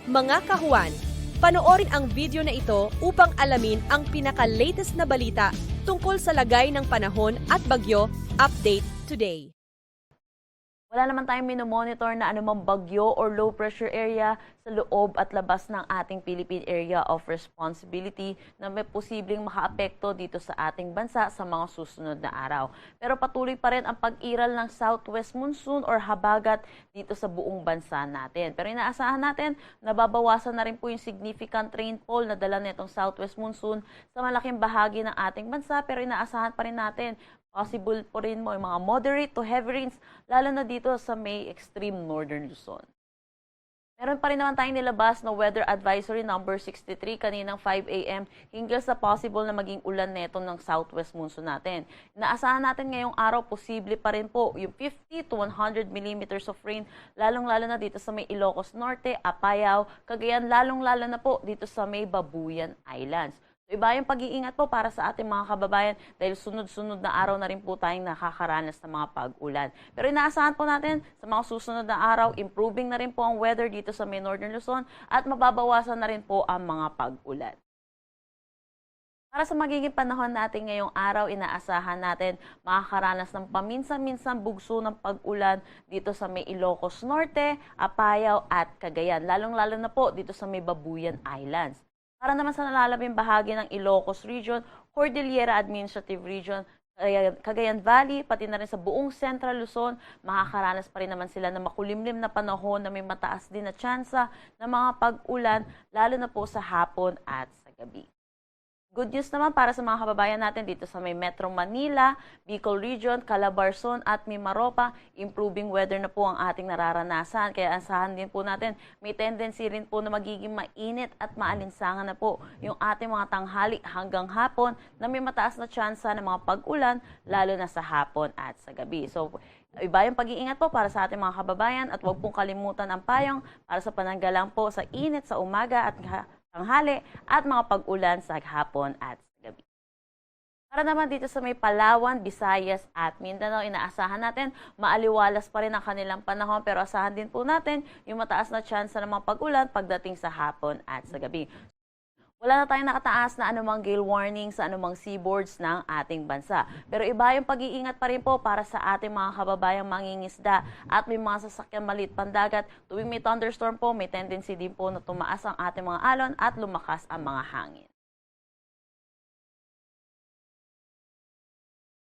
Mga kahuan, panoorin ang video na ito upang alamin ang pinaka-latest na balita tungkol sa lagay ng panahon at bagyo. Update today. Wala naman tayong minomonitor na anumang bagyo or low pressure area sa loob at labas ng ating Philippine Area of Responsibility na may posibleng makaapekto dito sa ating bansa sa mga susunod na araw. Pero patuloy pa rin ang pag-iral ng southwest monsoon or habagat dito sa buong bansa natin. Pero inaasahan natin, nababawasan na rin po yung significant rainfall na dala nitong southwest monsoon sa malaking bahagi ng ating bansa. Pero inaasahan pa rin natin, possible po rin mo yung mga moderate to heavy rains, lalo na dito sa may extreme northern Luzon. Meron pa rin naman tayong nilabas na Weather Advisory number 63 kaninang 5 a.m. hinggil sa possible na maging ulan neto ng southwest monsoon natin. Inaasahan natin ngayong araw, posible pa rin po yung 50 to 100 millimeters of rain, lalong-lalo na dito sa may Ilocos Norte, Apayao, Cagayan, lalong-lalo na po dito sa may Babuyan Islands. So, iba yung pag-iingat po para sa ating mga kababayan dahil sunod-sunod na araw na rin po tayong nakakaranas ng mga pag-ulan. Pero inaasahan po natin sa mga susunod na araw, improving na rin po ang weather dito sa may Northern Luzon at mababawasan na rin po ang mga pag-ulan. Para sa magiging panahon natin ngayong araw, inaasahan natin makakaranas ng paminsan-minsan bugso ng pag-ulan dito sa may Ilocos Norte, Apayao at Cagayan. Lalong-lalo na po dito sa may Babuyan Islands. Para naman sa nalalabing bahagi ng Ilocos Region, Cordillera Administrative Region, Cagayan Valley, pati na rin sa buong Central Luzon, makakaranas pa rin naman sila ng makulimlim na panahon na may mataas din na tsansa ng mga pag-ulan, lalo na po sa hapon at sa gabi. Good news naman para sa mga kababayan natin dito sa may Metro Manila, Bicol Region, Calabarzon at Mimaropa. Improving weather na po ang ating nararanasan. Kaya asahan din po natin, may tendency rin po na magiging mainit at maalinsangan na po yung ating mga tanghali hanggang hapon na may mataas na tsansa ng mga pag-ulan, lalo na sa hapon at sa gabi. So, iba yung pag-iingat po para sa ating mga kababayan at huwag pong kalimutan ang payong para sa pananggalang po sa init sa umaga at tanghali at mga pag-ulan sa hapon at sa gabi. Para naman dito sa may Palawan, Visayas at Mindanao, inaasahan natin maaliwalas pa rin ang kanilang panahon pero asahan din po natin yung mataas na tsansa ng mga pag-ulan pagdating sa hapon at sa gabi. Wala na tayong nakataas na anumang gale warning sa anumang seaboards ng ating bansa. Pero iba yung pag-iingat pa rin po para sa ating mga kababayang mangingisda at may mga sasakyan maliit pandagat. Tuwing may thunderstorm po, may tendency din po na tumaas ang ating mga alon at lumakas ang mga hangin.